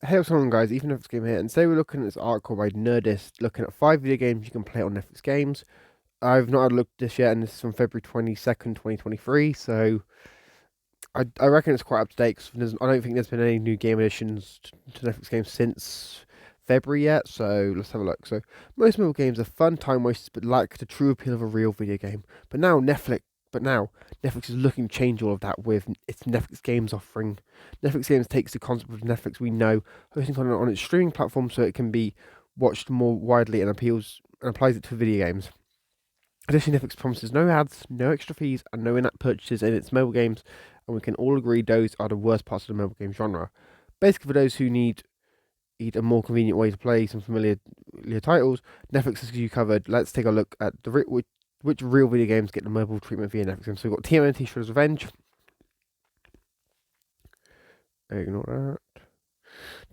Hey, what's going on, guys? Even Netflix Game here, and today we're looking at this article by Nerdist, looking at 5 video games you can play on Netflix Games. I've not had a look at this yet, and this is from February 22nd, 2023, so I reckon it's quite up to date, 'cause I don't think there's been any new game additions to Netflix Games since February yet, so let's have a look. So, most mobile games are fun time wasters, but lack the true appeal of a real video game. But now Netflix is looking to change all of that with its Netflix Games offering. Netflix Games takes the concept of Netflix we know, hosting content on its streaming platform so it can be watched more widely and applies it to video games. Additionally, Netflix promises no ads, no extra fees, and no in-app purchases in its mobile games, and we can all agree those are the worst parts of the mobile game genre. Basically, for those who need a more convenient way to play some familiar titles, Netflix has you covered. Let's take a look at which real video games get the mobile treatment via Netflix. So we've got TMNT Shredder's Revenge. Ignore that.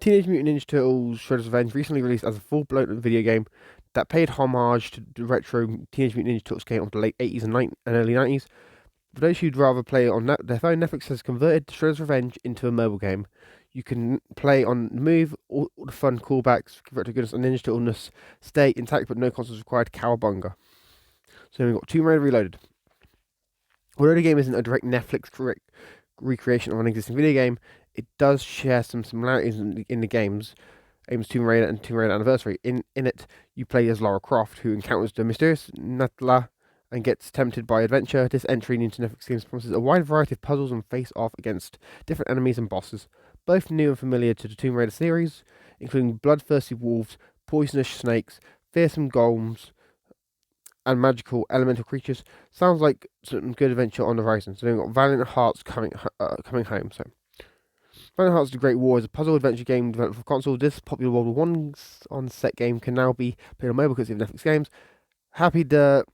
Teenage Mutant Ninja Turtles Shredder's Revenge recently released as a full-blown video game that paid homage to the retro Teenage Mutant Ninja Turtles game of the late 80s and early 90s. For those who'd rather play it on their phone, Netflix has converted Shredder's Revenge into a mobile game. You can play on the move, all the fun callbacks, retro goodness, and Ninja Turtleness stay intact, but no consoles required. Cowabunga. So we've got Tomb Raider Reloaded. Although the game isn't a direct Netflix recreation of an existing video game, it does share some similarities in the games. Aims Tomb Raider and Tomb Raider Anniversary. In it, you play as Lara Croft, who encounters the mysterious Natla and gets tempted by adventure. This entry into Netflix games promises a wide variety of puzzles and face off against different enemies and bosses, both new and familiar to the Tomb Raider series, including bloodthirsty wolves, poisonous snakes, fearsome golems, and magical elemental creatures. Sounds like some good adventure on the horizon. So we've got Valiant Hearts coming home. So Valiant Hearts: The Great War is a puzzle adventure game developed for console. This popular World War One on set game can now be played on mobile because of Netflix games. Happy the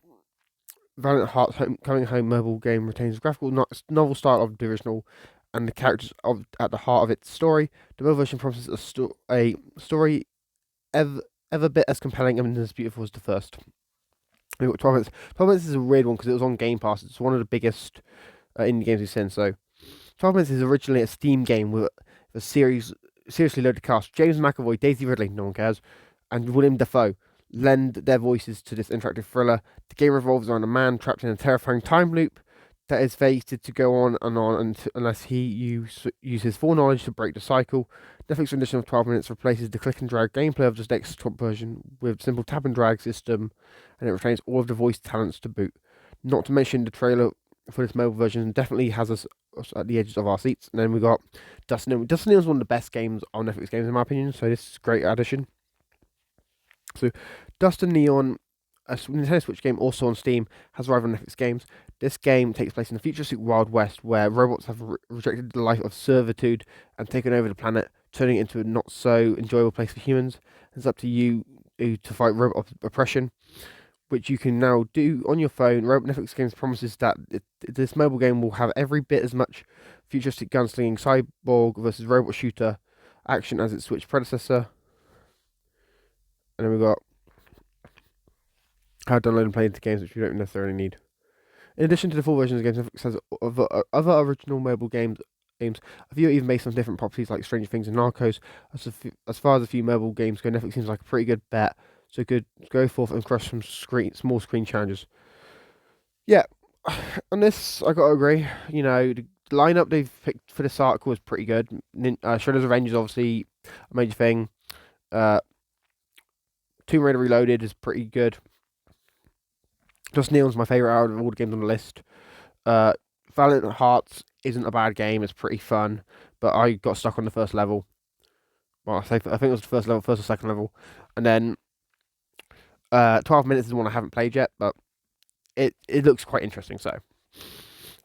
Valiant Hearts Coming Home mobile game retains the graphical novel style of the original and the characters at the heart of its story. The mobile version promises a story ever bit as compelling and as beautiful as the first. We've got 12 minutes. 12 minutes is a weird one because it was on Game Pass. It's one of the biggest indie games we've seen. So 12 minutes is originally a Steam game with a seriously loaded cast. James McAvoy, Daisy Ridley, no one cares, and William Dafoe lend their voices to this interactive thriller. The game revolves around a man trapped in a terrifying time loop that is fated to go on and on unless he uses his foreknowledge to break the cycle. Netflix rendition of 12 minutes replaces the click and drag gameplay of the desktop version with simple tap and drag system, and it retains all of the voice talents to boot. Not to mention the trailer for this mobile version definitely has us at the edges of our seats. And then we got Dustin. Dustin is one of the best games on Netflix games in my opinion, so this is a great addition. So Dust and Neon, a Nintendo Switch game also on Steam, has arrived on Netflix games. This game takes place in the futuristic Wild West, where robots have rejected the life of servitude and taken over the planet, turning it into a not so enjoyable place for humans. It's up to you to fight robot oppression, which you can now do on your phone. Netflix Games promises that this mobile game will have every bit as much futuristic gunslinging, cyborg versus robot shooter action as its Switch predecessor. And then we've got how to download and play into games which you don't necessarily need. In addition to the full versions of games, Netflix has other original mobile games. A few are even based on different properties like Stranger Things and Narcos. As far as a few mobile games go, Netflix seems like a pretty good bet. So good, go forth and crush some small screen challenges. Yeah, on this I gotta agree. You know, the lineup they've picked for this article is pretty good. Shredder's Revenge is obviously a major thing. Uh, Tomb Raider Reloaded is pretty good. Just Neon's my favorite out of all the games on the list. Uh, Valiant Hearts isn't a bad game. It's pretty fun, but I got stuck on the first level. Well, I think it was the first level, first or second level, and then 12 minutes is one I haven't played yet, but it looks quite interesting. So,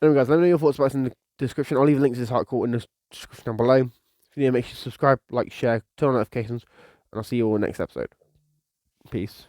anyway, guys, let me know your thoughts about this in the description. I'll leave links to this article in the description down below. If you need, make sure to subscribe, like, share, turn on notifications, and I'll see you all in the next episode. Peace.